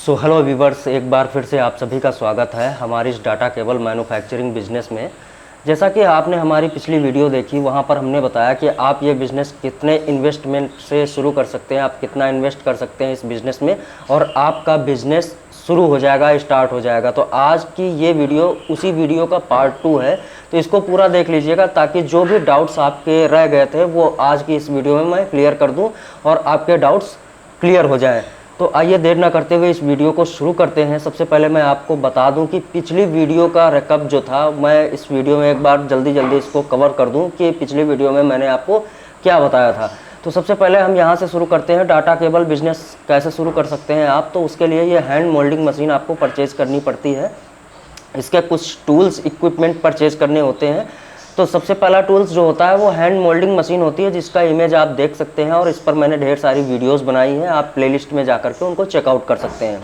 Hello viewers, एक बार फिर से आप सभी का स्वागत है हमारी इस डाटा केबल मैन्युफैक्चरिंग बिजनेस में। जैसा कि आपने हमारी पिछली वीडियो देखी, वहाँ पर हमने बताया कि आप ये बिज़नेस कितने इन्वेस्टमेंट से शुरू कर सकते हैं, आप कितना इन्वेस्ट कर सकते हैं इस बिज़नेस में और आपका बिज़नेस शुरू हो जाएगा, स्टार्ट हो जाएगा। तो आज की ये वीडियो उसी वीडियो का पार्ट 2 है, तो इसको पूरा देख लीजिएगा ताकि जो भी डाउट्स आपके रह गए थे वो आज की इस वीडियो में मैं क्लियर कर दूँ और आपके डाउट्स क्लियर हो जाएँ। तो आइए देर ना करते हुए इस वीडियो को शुरू करते हैं। सबसे पहले मैं आपको बता दूं कि पिछली वीडियो का रेकअप जो था, मैं इस वीडियो में एक बार जल्दी इसको कवर कर दूं कि पिछली वीडियो में मैंने आपको क्या बताया था। तो सबसे पहले हम यहां से शुरू करते हैं, डाटा केबल बिजनेस कैसे शुरू कर सकते हैं आप। तो उसके लिए ये हैंड मोल्डिंग मशीन आपको परचेज़ करनी पड़ती है। इसके कुछ टूल्स इक्विपमेंट परचेज़ करने होते हैं। तो सबसे पहला टूल्स जो होता है वो हैंड मोल्डिंग मशीन होती है, जिसका इमेज आप देख सकते हैं और इस पर मैंने ढेर सारी वीडियोस बनाई हैं, आप प्लेलिस्ट में जा करके उनको चेकआउट कर सकते हैं।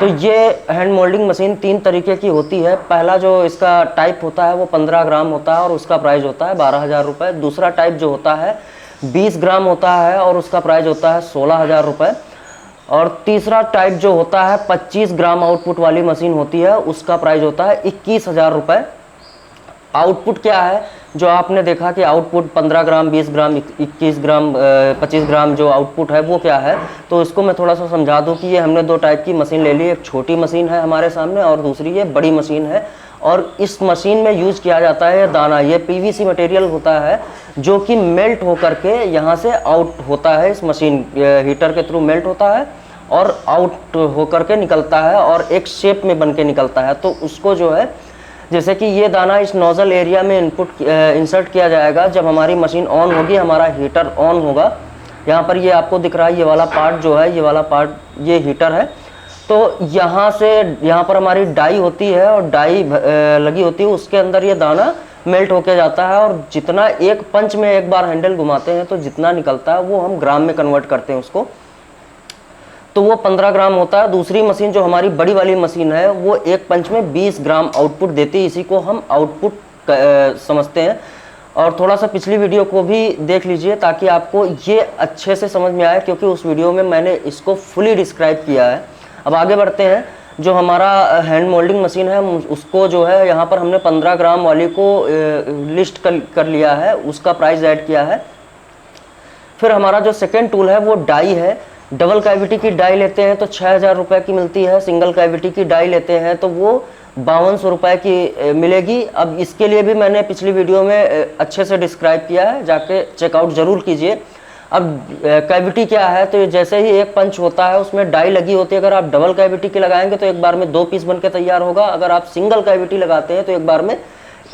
तो ये हैंड मोल्डिंग मशीन 3 तरीके की होती है। पहला जो इसका टाइप होता है वो 15 ग्राम होता है और उसका प्राइस होता है 12,000 रुपये। दूसरा टाइप जो होता है 20 ग्राम होता है और उसका प्राइस होता है 16,000 रुपये। और तीसरा टाइप जो होता है 25 ग्राम आउटपुट वाली मशीन होती है, उसका प्राइस होता है 21,000 रुपये। आउटपुट क्या है, जो आपने देखा कि आउटपुट 15 ग्राम, 20 ग्राम, 21 ग्राम, 25 ग्राम जो आउटपुट है वो क्या है। तो इसको मैं थोड़ा सा समझा दूं कि ये हमने 2 टाइप की मशीन ले ली। एक छोटी मशीन है हमारे सामने और दूसरी ये बड़ी मशीन है। और इस मशीन में यूज़ किया जाता है दाना, ये पीवीसी मटेरियल होता है जो कि मेल्ट होकर के यहाँ से आउट होता है। इस मशीन हीटर के थ्रू मेल्ट होता है और आउट होकर के निकलता है और एक शेप में बन के निकलता है। तो उसको जो है, जैसे कि ये दाना इस नोजल एरिया में इंसर्ट किया जाएगा। जब हमारी मशीन ऑन होगी, हमारा हीटर ऑन होगा। यहाँ पर ये आपको दिख रहा है, ये वाला पार्ट जो है, ये वाला पार्ट ये हीटर है। तो यहाँ से यहाँ पर हमारी डाई होती है और डाई लगी होती है, उसके अंदर ये दाना मेल्ट होके जाता है और जितना एक पंच में एक बार हैंडल घुमाते हैं तो जितना निकलता है वो हम ग्राम में कन्वर्ट करते हैं उसको। तो वो 15 ग्राम होता है। दूसरी मशीन जो हमारी बड़ी वाली मशीन है वो एक पंच में 20 ग्राम आउटपुट देती है, इसी को हम आउटपुट समझते हैं। और थोड़ा सा पिछली वीडियो को भी देख लीजिए ताकि आपको ये अच्छे से समझ में आए, क्योंकि उस वीडियो में मैंने इसको फुली डिस्क्राइब किया है। अब आगे बढ़ते हैं। जो हमारा हैंड मोल्डिंग मशीन है उसको जो है यहाँ पर हमने 15 ग्राम वाली को लिस्ट कर लिया है, उसका प्राइस ऐड किया है। फिर हमारा जो सेकेंड टूल है वो डाई है। डबल कैविटी की डाई लेते हैं तो 6,000 रुपये की मिलती है। सिंगल कैविटी की डाई लेते हैं तो वो 5200 रुपये की मिलेगी। अब इसके लिए भी मैंने पिछली वीडियो में अच्छे से डिस्क्राइब किया है, जाके चेकआउट ज़रूर कीजिए। अब कैविटी क्या है, तो जैसे ही एक पंच होता है उसमें डाई लगी होती है। अगर आप डबल कैविटी की लगाएंगे तो एक बार में 2 पीस बन के तैयार होगा। अगर आप सिंगल कैविटी लगाते हैं तो एक बार में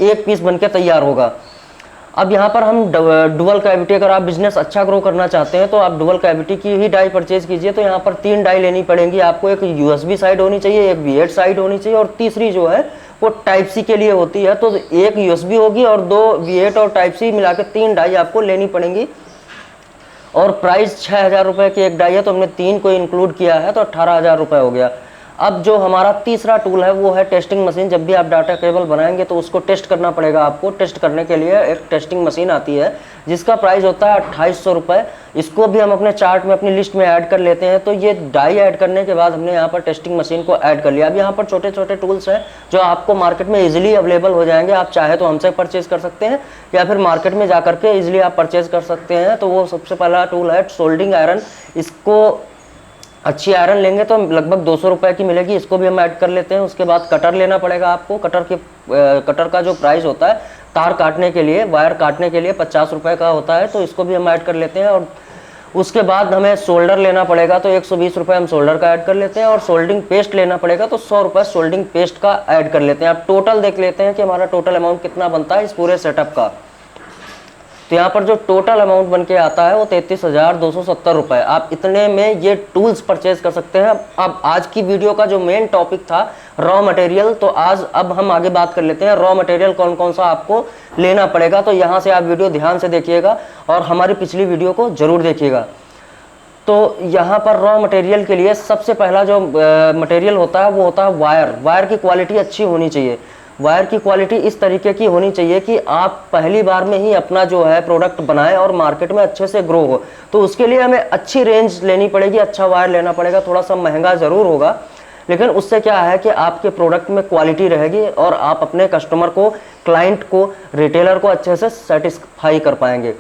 1 पीस बन के तैयार होगा। अब यहाँ पर हम डुअल कैविटी, अगर आप बिजनेस अच्छा ग्रो करना चाहते हैं तो आप डुअल कैविटी की ही डाई परचेज कीजिए। तो यहाँ पर 3 डाई लेनी पड़ेंगी आपको। एक यूएसबी साइड होनी चाहिए, एक V8 साइड होनी चाहिए और तीसरी जो है वो टाइप सी के लिए होती है। तो एक यूएसबी होगी और 2 V8 और टाइप सी मिला के 3 डाई आपको लेनी पड़ेंगी। और प्राइस 6,000 रुपये की एक डाई है, तो हमने 3 को इंक्लूड किया है तो 18,000 रुपये हो गया। अब जो हमारा तीसरा टूल है वो है टेस्टिंग मशीन। जब भी आप डाटा केबल बनाएंगे तो उसको टेस्ट करना पड़ेगा आपको। टेस्ट करने के लिए एक टेस्टिंग मशीन आती है जिसका प्राइस होता है 2800 रुपये। इसको भी हम अपने चार्ट में अपनी लिस्ट में ऐड कर लेते हैं। तो ये डाई ऐड करने के बाद हमने यहाँ पर टेस्टिंग मशीन को ऐड कर लिया। अब यहाँ पर छोटे छोटे टूल्स हैं जो आपको मार्केट में ईजिली अवेलेबल हो जाएंगे। आप चाहे तो हमसे परचेज कर सकते हैं या फिर मार्केट में जा करके ईजिली आप परचेज कर सकते हैं। तो वो सबसे पहला टूल है सोल्डिंग आयरन। इसको अच्छी आयरन लेंगे तो लगभग 200 रुपये की मिलेगी, इसको भी हम ऐड कर लेते हैं। उसके बाद कटर लेना पड़ेगा आपको। कटर का जो प्राइस होता है तार काटने के लिए, वायर काटने के लिए 50 रुपये का होता है, तो इसको भी हम ऐड कर लेते हैं। और उसके बाद हमें सोल्डर लेना पड़ेगा, तो 120 रुपये हम सोल्डर का ऐड कर लेते हैं। और सोल्डिंग पेस्ट लेना पड़ेगा तो 100 रुपये सोल्डिंग पेस्ट का ऐड कर लेते हैं। अब टोटल देख लेते हैं कि हमारा टोटल अमाउंट कितना बनता है इस पूरे सेटअप का। तो यहाँ पर जो टोटल अमाउंट बन के आता है वो 33,270 रुपये। आप इतने में ये टूल्स परचेज कर सकते हैं। अब आज की वीडियो का जो मेन टॉपिक था रॉ मटेरियल, तो अब हम आगे बात कर लेते हैं रॉ मटेरियल कौन कौन सा आपको लेना पड़ेगा। तो यहाँ से आप वीडियो ध्यान से देखिएगा और हमारी पिछली वीडियो को ज़रूर देखिएगा। तो यहाँ पर रॉ मटेरियल के लिए सबसे पहला जो मटेरियल होता है वो होता है वायर। वायर की क्वालिटी अच्छी होनी चाहिए। वायर की क्वालिटी इस तरीके की होनी चाहिए कि आप पहली बार में ही अपना जो है प्रोडक्ट बनाएं और मार्केट में अच्छे से ग्रो हो। तो उसके लिए हमें अच्छी रेंज लेनी पड़ेगी, अच्छा वायर लेना पड़ेगा, थोड़ा सा महंगा ज़रूर होगा, लेकिन उससे क्या है कि आपके प्रोडक्ट में क्वालिटी रहेगी और आप अपने कस्टमर को, क्लाइंट को, रिटेलर को अच्छे से सेटिस्फाई कर पाएंगे।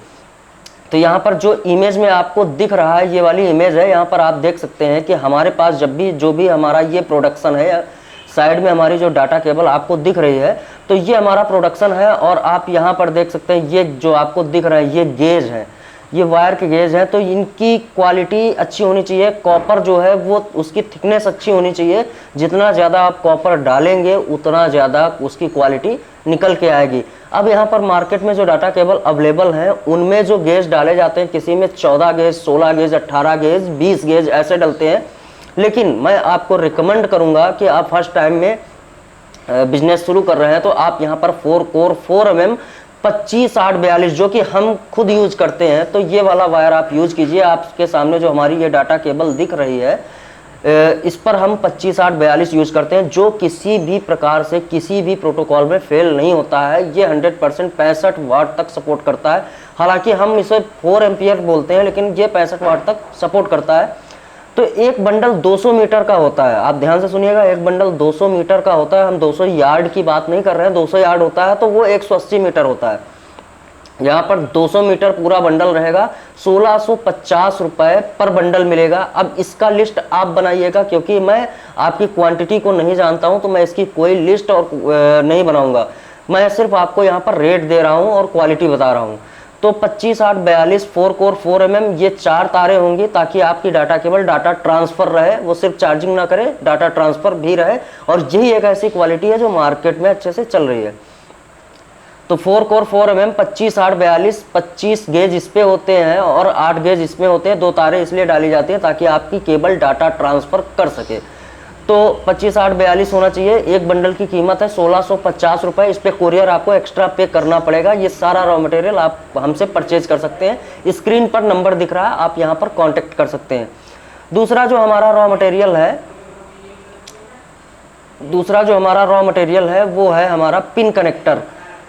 तो यहाँ पर जो इमेज में आपको दिख रहा है, ये वाली इमेज है, यहाँ पर आप देख सकते हैं कि हमारे पास जब भी जो भी हमारा ये प्रोडक्शन है, साइड में हमारी जो डाटा केबल आपको दिख रही है, तो ये हमारा प्रोडक्शन है। और आप यहाँ पर देख सकते हैं ये जो आपको दिख रहा है ये गेज है, ये वायर के गेज हैं। तो इनकी क्वालिटी अच्छी होनी चाहिए, कॉपर जो है वो उसकी थिकनेस अच्छी होनी चाहिए। जितना ज़्यादा आप कॉपर डालेंगे उतना ज़्यादा उसकी क्वालिटी निकल के आएगी। अब यहाँ पर मार्केट में जो डाटा केबल अवेलेबल हैं उनमें जो गेज डाले जाते हैं, किसी में 14 गेज, 16 गेज, 18 गेज, 20 गेज ऐसे डलते हैं। लेकिन मैं आपको रिकमेंड करूँगा कि आप फर्स्ट टाइम में बिजनेस शुरू कर रहे हैं तो आप यहाँ पर 4 कोर 4 mm 25-8-42 जो कि हम खुद यूज करते हैं, तो ये वाला वायर आप यूज कीजिए। आपके सामने जो हमारी ये डाटा केबल दिख रही है, इस पर हम 25-8-42 यूज करते हैं, जो किसी भी प्रकार से किसी भी प्रोटोकॉल में फेल नहीं होता है। ये 100% 65 वाट तक सपोर्ट करता है। हालांकि हम इसे 4 एम्पियर बोलते हैं, लेकिन ये 65 वाट तक सपोर्ट करता है। तो एक बंडल 200 मीटर का होता है, आप ध्यान से सुनिएगा, एक बंडल 200 मीटर का होता है। हम 200 यार्ड की बात नहीं कर रहे हैं, 200 यार्ड होता है तो वो 180 मीटर होता है। यहाँ पर 200 मीटर पूरा बंडल रहेगा, 1650 रुपये पर बंडल मिलेगा। अब इसका लिस्ट आप बनाइएगा, क्योंकि मैं आपकी क्वांटिटी को नहीं जानता हूँ तो मैं इसकी कोई लिस्ट और नहीं बनाऊँगा। मैं सिर्फ आपको यहाँ पर रेट दे रहा हूँ और क्वालिटी बता रहा हूँ। तो 25-8-42 4 कोर 4 mm ये 4 तारे होंगी, ताकि आपकी डाटा केबल डाटा ट्रांसफ़र रहे, वो सिर्फ चार्जिंग ना करे, डाटा ट्रांसफ़र भी रहे। और यही एक ऐसी क्वालिटी है जो मार्केट में अच्छे से चल रही है। तो 4 कोर 4 mm 25-8-42 25 गेज इस पे होते हैं और 8 गेज इसमें होते हैं। 2 तारे इसलिए डाली जाती हैं ताकि आपकी केबल डाटा ट्रांसफ़र कर सके। तो 25-8-42 होना चाहिए। एक बंडल की कीमत है 1650 रुपये। इस पर कुरियर आपको एक्स्ट्रा पे करना पड़ेगा। ये सारा रॉ मटेरियल आप हमसे परचेज कर सकते हैं। स्क्रीन पर नंबर दिख रहा है, आप यहाँ पर कांटेक्ट कर सकते हैं। दूसरा जो हमारा रॉ मटेरियल है वो है हमारा पिन कनेक्टर।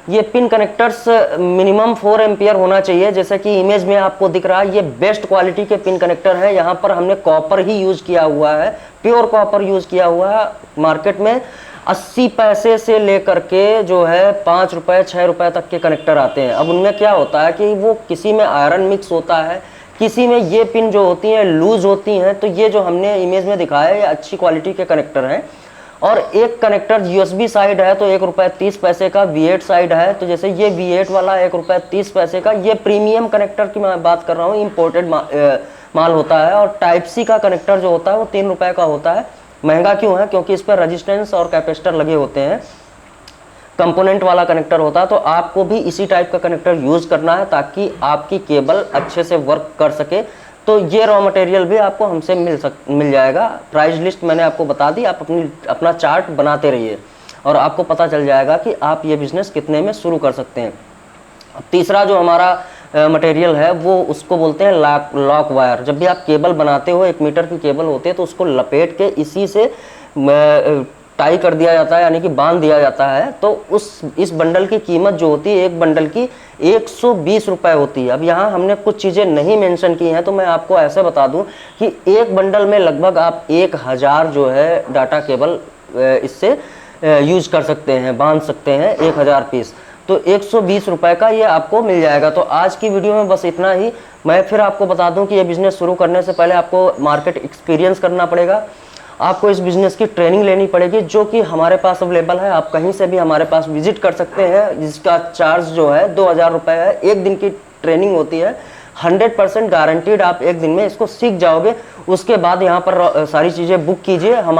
ये पिन कनेक्टर्स मिनिमम 4 एम्पियर होना चाहिए। जैसे कि इमेज में आपको दिख रहा है, ये बेस्ट क्वालिटी के पिन कनेक्टर है। यहाँ पर हमने कॉपर ही यूज किया हुआ है, प्योर कॉपर यूज किया हुआ है। मार्केट में 80 पैसे से लेकर के जो है 5 रुपये 6 रुपये तक के कनेक्टर आते हैं। अब उनमें क्या होता है कि वो किसी में आयरन मिक्स होता है, किसी में ये पिन जो होती हैं लूज होती हैं। तो ये जो हमने इमेज में दिखाया है ये अच्छी क्वालिटी के कनेक्टर हैं। और एक कनेक्टर USB साइड है तो 1 रुपये 30 पैसे का, V8 साइड है तो जैसे ये V8 वाला 1 रुपये 30 पैसे का। ये प्रीमियम कनेक्टर की मैं बात कर रहा हूँ, इम्पोर्टेड माल होता है। और टाइप C का कनेक्टर जो होता है वो 3 रुपये का होता है। महंगा क्यों है? क्योंकि इस पर रजिस्टेंस और कैपेसिटर लगे होते हैं, कंपोनेंट वाला कनेक्टर होता है। तो आपको भी इसी टाइप का कनेक्टर यूज़ करना है ताकि आपकी केबल अच्छे से वर्क कर सके। तो ये रॉ मटेरियल भी आपको हमसे मिल जाएगा। प्राइस लिस्ट मैंने आपको बता दी, आप अपना चार्ट बनाते रहिए और आपको पता चल जाएगा कि आप ये बिज़नेस कितने में शुरू कर सकते हैं। तीसरा जो हमारा मटेरियल है वो उसको बोलते हैं लॉक वायर। जब भी आप केबल बनाते हो, 1 मीटर की केबल होती है तो उसको लपेट के इसी से टाई कर दिया जाता है, यानी कि बांध दिया जाता है। तो इस बंडल की कीमत जो होती है एक बंडल की 120 रुपये होती है। अब यहाँ हमने कुछ चीज़ें नहीं मेंशन की हैं तो मैं आपको ऐसे बता दूं कि एक बंडल में लगभग आप 1000 जो है डाटा केबल इससे यूज कर सकते हैं, बांध सकते हैं 1000 पीस। तो 120 रुपये का ये आपको मिल जाएगा। तो आज की वीडियो में बस इतना ही। मैं फिर आपको बता दूं कि ये बिज़नेस शुरू करने से पहले आपको मार्केट एक्सपीरियंस करना पड़ेगा, आपको इस बिज़नेस की ट्रेनिंग लेनी पड़ेगी जो कि हमारे पास अवेलेबल है। आप कहीं से भी हमारे पास विजिट कर सकते हैं, जिसका चार्ज जो है 2000 रुपये है। 1 दिन की ट्रेनिंग होती है, 100% गारंटीड आप 1 दिन में इसको सीख जाओगे। उसके बाद यहाँ पर सारी चीज़ें बुक कीजिए, हम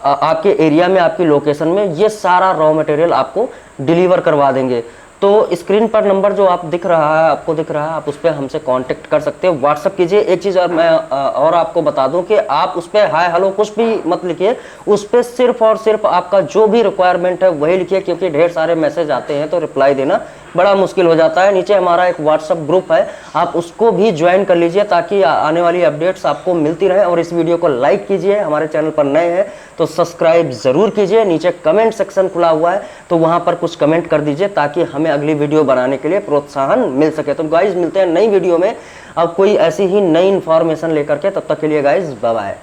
आपके एरिया में, आपकी लोकेशन में ये सारा रॉ मटेरियल आपको डिलीवर करवा देंगे। तो स्क्रीन पर नंबर जो आप दिख रहा है, आपको दिख रहा है, आप उस पर हमसे कांटेक्ट कर सकते हो, व्हाट्सअप कीजिए। एक चीज़ और मैं और आपको बता दूं कि आप उस पर हाय हेलो कुछ भी मत लिखिए, उस पर सिर्फ और सिर्फ आपका जो भी रिक्वायरमेंट है वही लिखिए, क्योंकि ढेर सारे मैसेज आते हैं तो रिप्लाई देना बड़ा मुश्किल हो जाता है। नीचे हमारा एक व्हाट्सअप ग्रुप है, आप उसको भी ज्वाइन कर लीजिए ताकि आने वाली अपडेट्स आपको मिलती रहे। और इस वीडियो को लाइक कीजिए, हमारे चैनल पर नए हैं तो सब्सक्राइब ज़रूर कीजिए। नीचे कमेंट सेक्शन खुला हुआ है तो वहाँ पर कुछ कमेंट कर दीजिए ताकि हमें अगली वीडियो बनाने के लिए प्रोत्साहन मिल सके। तो गाइज मिलते हैं नई वीडियो में अब कोई ऐसी ही नई इन्फॉर्मेशन लेकर के, तब तक के लिए गाइज बाय बाय।